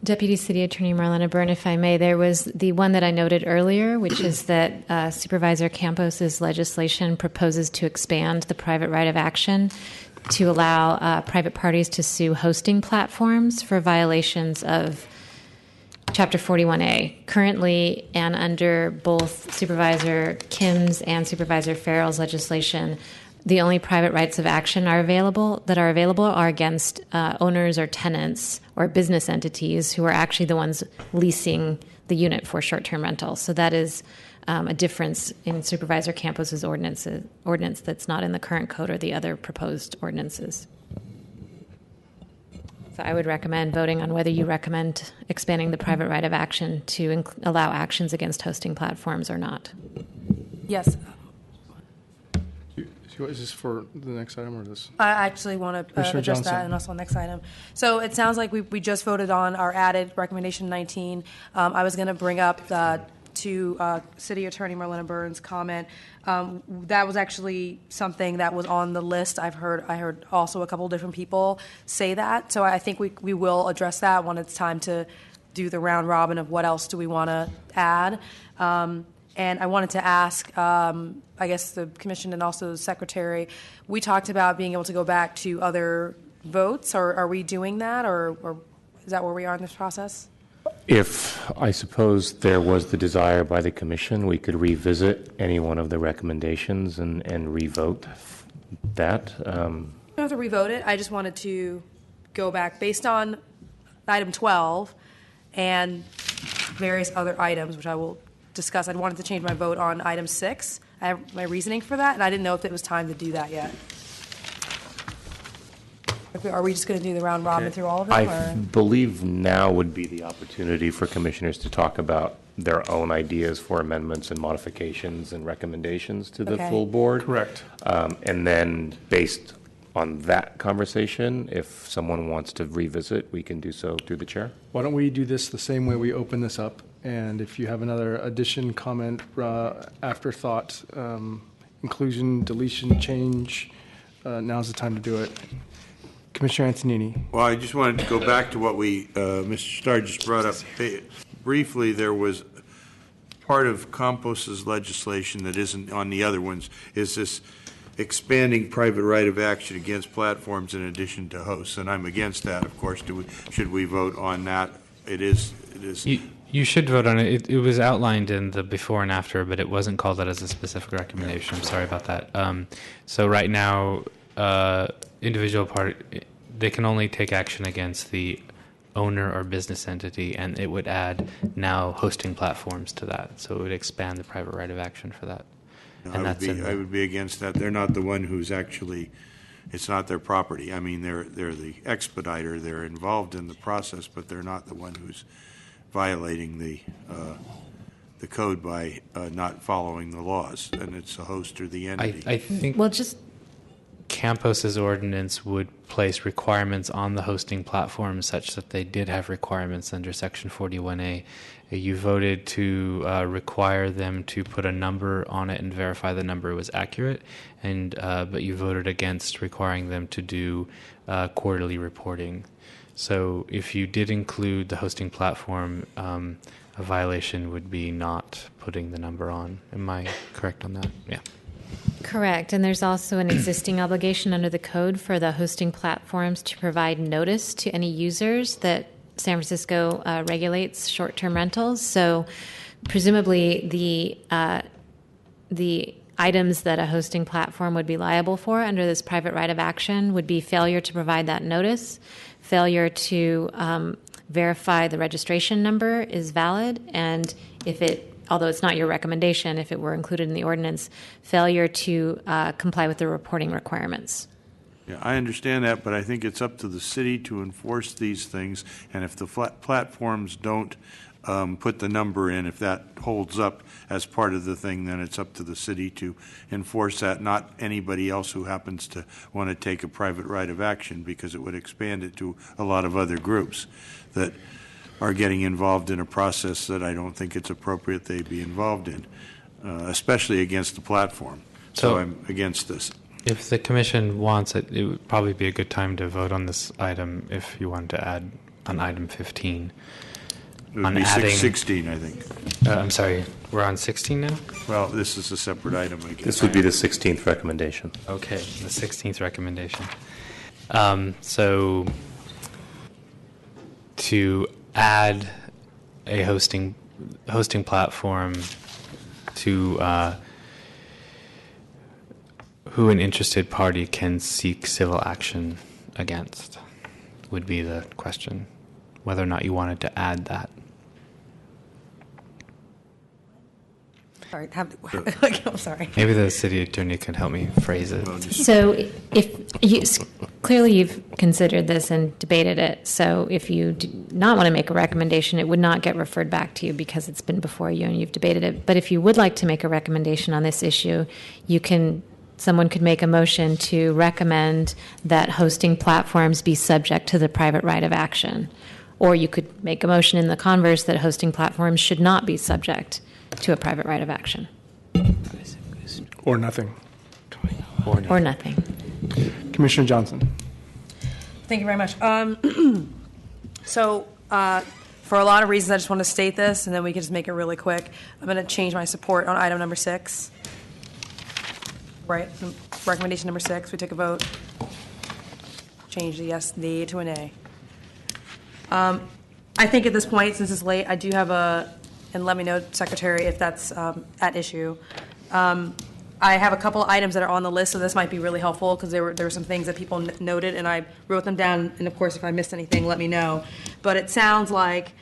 Deputy City Attorney Marlena Byrne, if I may, there was the one that I noted earlier, which is that Supervisor Campos's legislation proposes to expand the private right of action to allow private parties to sue hosting platforms for violations of Chapter 41A. Currently, and under both Supervisor Kim's and Supervisor Farrell's legislation, the only private rights of action are available are against owners or tenants or business entities who are actually the ones leasing the unit for short-term rental. So that is a difference in Supervisor Campos's ordinance that's not in the current code or the other proposed ordinances. So I would recommend voting on whether you recommend expanding the private right of action to allow actions against hosting platforms or not. Yes. Is this for the next item or this? I actually want to address that and also on the next item. So it sounds like we just voted on our added recommendation 19. I was going to bring up to City Attorney Marlena Byrne's comment. That was actually something that was on the list. I heard also a couple different people say that. So I think we will address that when it's time to do the round robin of what else do we want to add. And I wanted to ask, I guess, the commission and also the secretary, we talked about being able to go back to other votes. Are we doing that, or is that where we are in this process? If I suppose there was the desire by the commission, we could revisit any one of the recommendations and revote that. I don't have to revote it. I just wanted to go back based on item 12 and various other items, which I will discuss. I wanted to change my vote on item 6. I have my reasoning for that, and I didn't know if it was time to do that yet. Are we just going to do the round robin through all of them? I believe now would be the opportunity for commissioners to talk about their own ideas for amendments and modifications and recommendations to the full board. Correct. And then based on that conversation, if someone wants to revisit, we can do so through the chair. Why don't we do this the same way we open this up? And if you have another addition, comment, afterthought, inclusion, deletion, change, now's the time to do it. Commissioner Antonini. Well, I just wanted to go back to what Mr. Starr just brought up. Briefly, there was part of Campos's legislation that isn't on the other ones, is this expanding private right of action against platforms in addition to hosts. And I'm against that, of course. Should we vote on that? It is. You should vote on it. It was outlined in the before and after, but it wasn't called out as a specific recommendation. I'm sorry about that. So right now, individual party, they can only take action against the owner or business entity, and it would add now hosting platforms to that. So it would expand the private right of action for that. No, I would be against that. They're not the one who's actually, it's not their property. I mean, they're the expediter. They're involved in the process, but they're not the one who's violating the code by not following the laws, and it's the host or the entity. I think Campos's ordinance would place requirements on the hosting platform such that they did have requirements under Section 41A. You voted to require them to put a number on it and verify the number was accurate, and but you voted against requiring them to do quarterly reporting. So if you did include the hosting platform, a violation would be not putting the number on. Am I correct on that? Yeah. Correct. And there's also an existing obligation under the code for the hosting platforms to provide notice to any users that San Francisco regulates short-term rentals. So presumably the items that a hosting platform would be liable for under this private right of action would be failure to provide that notice, failure to verify the registration number is valid, and if it, although it's not your recommendation, if it were included in the ordinance, failure to comply with the reporting requirements. Yeah, I understand that, but I think it's up to the city to enforce these things, and if the platforms don't put the number in, if that holds up as part of the thing, then it's up to the city to enforce that, not anybody else who happens to want to take a private right of action, because it would expand it to a lot of other groups that are getting involved in a process that I don't think it's appropriate they be involved in, especially against the platform. So I'm against this. If the commission wants it, it would probably be a good time to vote on this item if you wanted to add on item 15. It would On be adding- 16, I think. I'm sorry, we're on 16 now? Well, this is a separate item, I guess. This would be the 16th recommendation. Okay, the 16th recommendation. So to add a hosting platform to who an interested party can seek civil action against would be the question, whether or not you wanted to add that. Sorry, I'm sorry. Maybe the city attorney could help me phrase it. So if you, clearly you've considered this and debated it, so if you do not want to make a recommendation, it would not get referred back to you because it's been before you and you've debated it. But if you would like to make a recommendation on this issue, someone could make a motion to recommend that hosting platforms be subject to the private right of action. Or you could make a motion in the converse that hosting platforms should not be subject to a private right of action. Or nothing. Or nothing. Commissioner Johnson. Thank you very much. So, for a lot of reasons, I just want to state this, and then we can just make it really quick. I'm going to change my support on item number 6. Right, recommendation number 6, we took a vote. Change the yes, the A to an A. I think at this point, since it's late, I do have and let me know, Secretary, if that's at issue. I have a couple of items that are on the list, so this might be really helpful because there were some things that people noted, and I wrote them down. And of course, if I missed anything, let me know. But it sounds like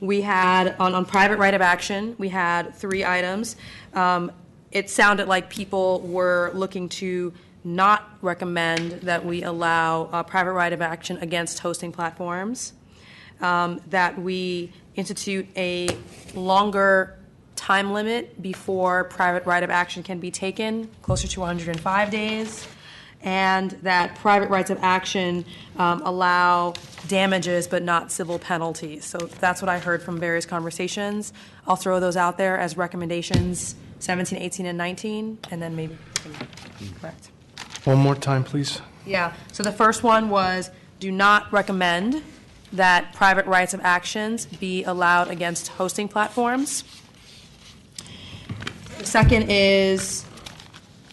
we had on private right of action, we had 3 items. It sounded like people were looking to not recommend that we allow a private right of action against hosting platforms, that we institute a longer time limit before private right of action can be taken, closer to 105 days, and that private rights of action allow damages but not civil penalties. So that's what I heard from various conversations. I'll throw those out there as recommendations, 17, 18, and 19, and then maybe correct. One more time, please. Yeah, so the first one was do not recommend that private rights of actions be allowed against hosting platforms. The second is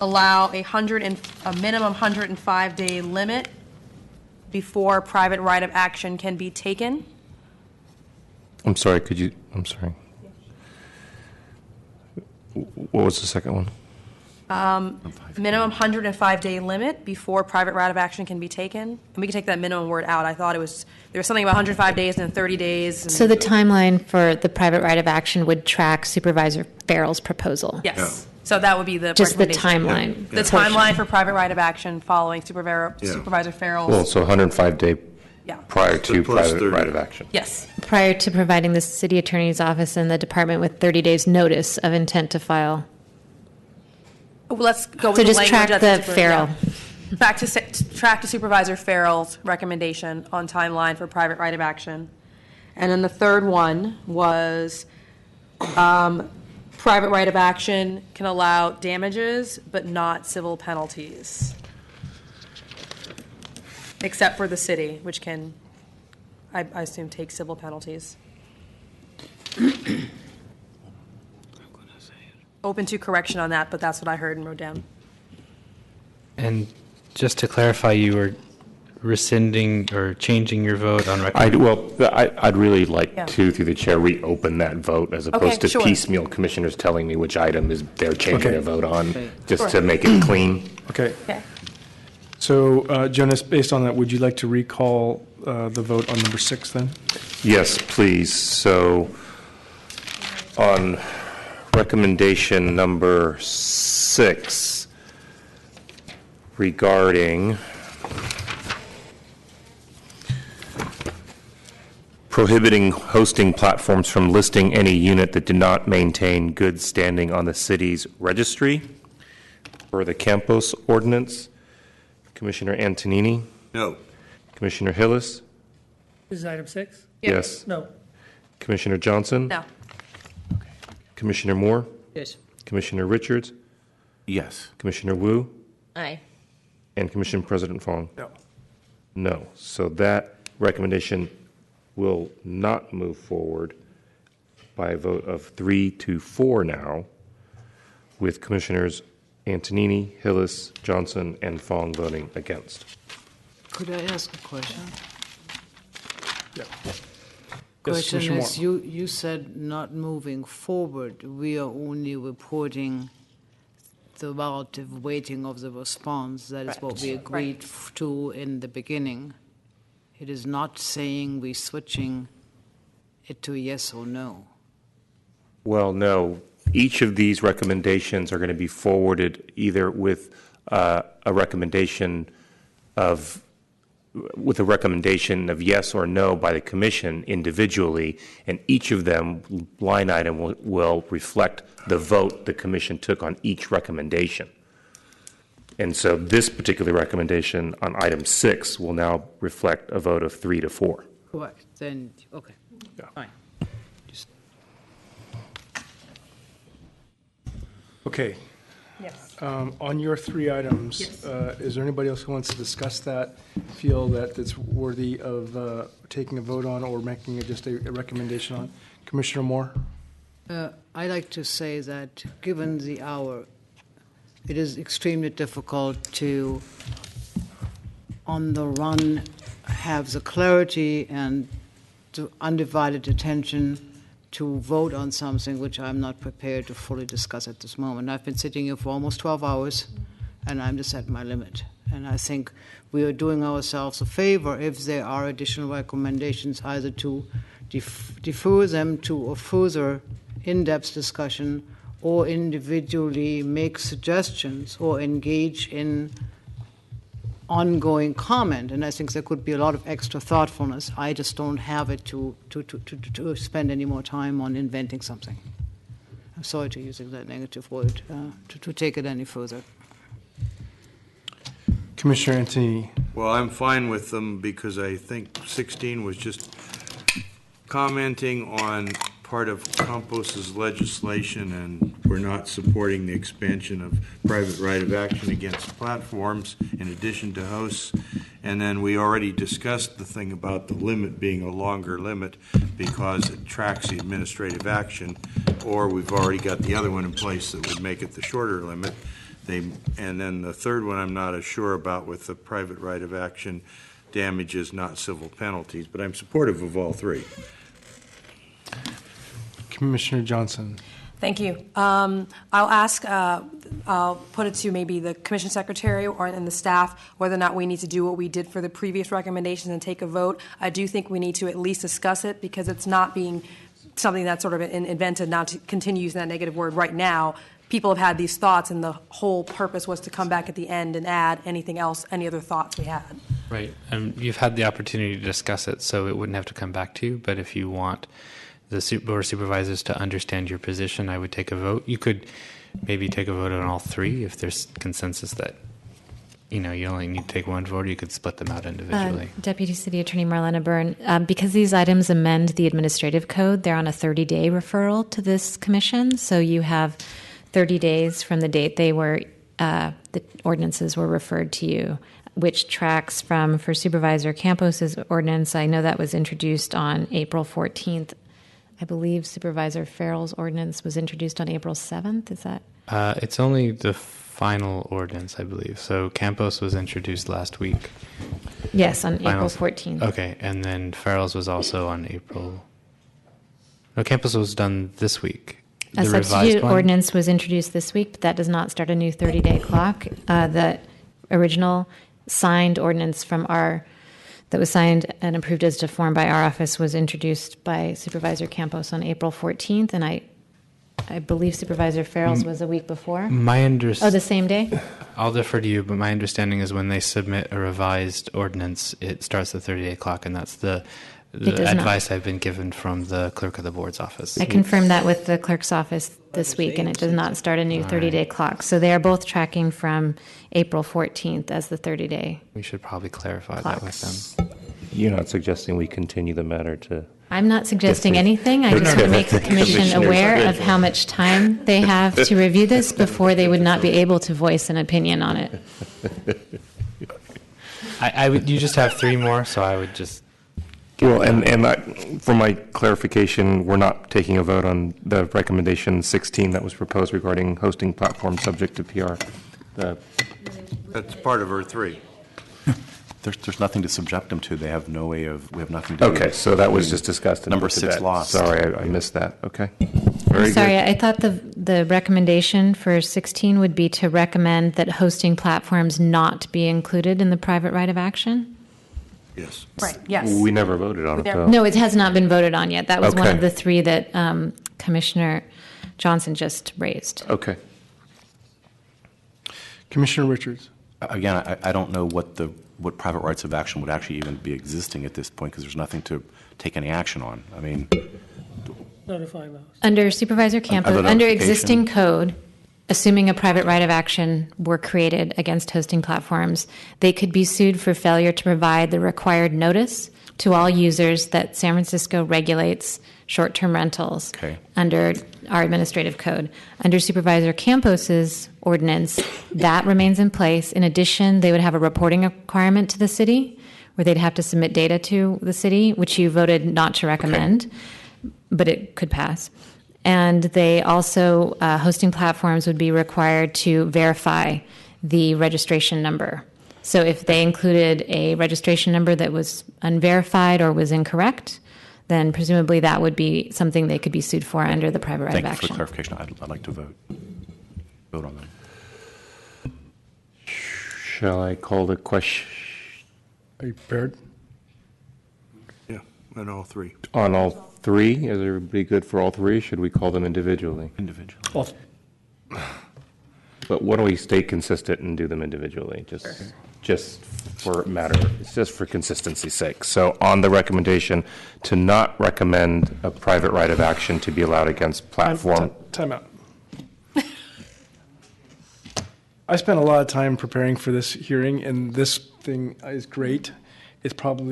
allow a minimum 105-day limit before private right of action can be taken. I'm sorry, what was the second one? Minimum 105-day limit before private right of action can be taken. And we can take that minimum word out. I thought there was something about 105 days and then 30 days. And So the timeline for the private right of action would track Supervisor Farrell's proposal. yes. Yeah. So that would be the Just the recommendation. timeline. The timeline for private right of action following Supervisor Farrell's. Well, so 105-day Yeah. prior to Plus private 30. right of action. Yes. Prior to providing the city attorney's office and the department with 30 days notice of intent to file. Well, let's go with So the just language track that's the Farrell. Track to Supervisor Farrell's recommendation on timeline for private right of action. And then the third one was private right of action can allow damages but not civil penalties. Except for the city, which can, I assume, take civil penalties. Open to correction on that, but that's what I heard and wrote down. And just to clarify, you were rescinding or changing your vote on I'd really like Yeah. to, through the chair, reopen that vote as opposed to sure. piecemeal commissioners telling me which item is they're changing Okay. their vote on, just Sure. to make it clean. Okay. Okay. So, Jonas, based on that, would you like to recall the vote on number 6 then? Yes, please. So on recommendation number 6 regarding prohibiting hosting platforms from listing any unit that did not maintain good standing on the city's registry per the Campos ordinance, Commissioner Antonini, No. Commissioner Hillis, This is item 6? yes. No. Commissioner Johnson? No. Commissioner Moore? Yes. Commissioner Richards? Yes. Commissioner Wu? Aye. And Commission President Fong? No. No. So that recommendation will not move forward by a vote of 3-4 now, with Commissioners Antonini, Hillis, Johnson, and Fong voting against. Could I ask a question? Yeah. Question Commissioner is, you said not moving forward. We are only reporting the relative weighting of the response. That is what we agreed to in the beginning. It is not saying we're switching it to yes or no. Well, no. Each of these recommendations are going to be forwarded either with a recommendation of yes or no by the commission individually, and each of them, line item, will reflect the vote the commission took on each recommendation. And so this particular recommendation on item 6 will now reflect a vote of 3-4. Correct. Then, okay. Yeah. Fine. Okay. Yes. On your 3 items, is there anybody else who wants to discuss that, feel that it's worthy of taking a vote on or making just a recommendation on? Commissioner Moore? I like to say that given the hour, it is extremely difficult to, on the run, have the clarity and the undivided attention to vote on something which I'm not prepared to fully discuss at this moment. I've been sitting here for almost 12 hours, and I'm just at my limit. And I think we are doing ourselves a favor if there are additional recommendations, either to defer them to a further in-depth discussion, or individually make suggestions or engage in ongoing comment. And I think there could be a lot of extra thoughtfulness. I just don't have it to spend any more time on inventing something. I'm sorry to using that negative word, to take it any further. Commissioner Antonini? Well, I'm fine with them because I think 16 was just commenting on part of Campos's legislation, and we're not supporting the expansion of private right of action against platforms in addition to hosts. And then we already discussed the thing about the limit being a longer limit because it tracks the administrative action, or we've already got the other one in place that would make it the shorter limit. And then the third one I'm not as sure about with the private right of action, damages, not civil penalties, but I'm supportive of all 3. Commissioner Johnson? Thank you. I'll ask, I'll put it to maybe the commission secretary or and the staff whether or not we need to do what we did for the previous recommendations and take a vote. I do think we need to at least discuss it because it's not being something that's sort of invented, not to continue using that negative word right now. People have had these thoughts, and the whole purpose was to come back at the end and add anything else, any other thoughts we had. Right. You've had the opportunity to discuss it, so it wouldn't have to come back to you. But if you want the board of supervisors to understand your position, I would take a vote. You could maybe take a vote on all 3 if there's consensus that you only need to take one vote, or you could split them out individually. Deputy City Attorney Marlena Byrne, because these items amend the administrative code, they're on a 30-day referral to this commission. So you have 30 days from the date they were, the ordinances were referred to you, which tracks for Supervisor Campos's ordinance. I know that was introduced on April 14th. I believe Supervisor Farrell's ordinance was introduced on April 7th. Is that? It's only the final ordinance, I believe. So Campos was introduced last week. Yes, on April 14th. Okay, and then Farrell's was also on April. No, Campos was done this week. A substitute ordinance was introduced this week, but that does not start a new 30-day clock. The original signed ordinance that was signed and approved as to form by our office was introduced by Supervisor Campos on April 14th, and I believe Supervisor Farrell's was a week before. The same day? I'll defer to you, but my understanding is when they submit a revised ordinance, it starts the 30-day clock, and that's the advice I've been given from the clerk of the board's office. I confirmed that with the clerk's office this week, and it does not start a new 30-day clock. So they are both tracking from April 14th as the 30-day. We should probably clarify that with them. You're not suggesting we continue the matter to... I'm not suggesting anything. I just want to make the commission aware of how much time they have to review this before they would not be able to voice an opinion on it. You just have 3 more, so I would just Well, for my clarification, we're not taking a vote on the recommendation 16 that was proposed regarding hosting platforms subject to PR. That's part of R3. There's nothing to subject them to. They have no way of, we have nothing to do with it. Okay, so that was just discussed. In Number 6 lost. Sorry, I missed that. Okay. I'm sorry, I thought the recommendation for 16 would be to recommend that hosting platforms not be included in the private right of action? Yes. Right, yes. We never voted on it, though. No, it has not been voted on yet. That was one Okay. of the three that Commissioner Johnson just raised. Okay. Commissioner Richards. Again, I don't know what private rights of action would actually even be existing at this point because there's nothing to take any action on. I mean, Notifying those. Under Supervisor Campos, Other under notification. existing code, assuming a private right of action were created against hosting platforms, they could be sued for failure to provide the required notice to all users that San Francisco regulates short-term rentals under our administrative code. Under Supervisor Campos's ordinance, that remains in place. In addition, they would have a reporting requirement to the city where they'd have to submit data to the city, which you voted not to recommend, but it could pass. And they also, hosting platforms would be required to verify the registration number. So if they included a registration number that was unverified or was incorrect, then presumably that would be something they could be sued for under the private right of thank you action. for clarification. I'd like to vote on that. Shall I call the question Are you prepared? Yeah, on all three. on all three? Is everybody good for all three? Should we call them individually? Individual. Well, But why don't we stay consistent and do them individually, just for matter, it's just for consistency's sake. So on the recommendation to not recommend a private right of action to be allowed against platform. Time out. I spent a lot of time preparing for this hearing, and this thing is great. It's probably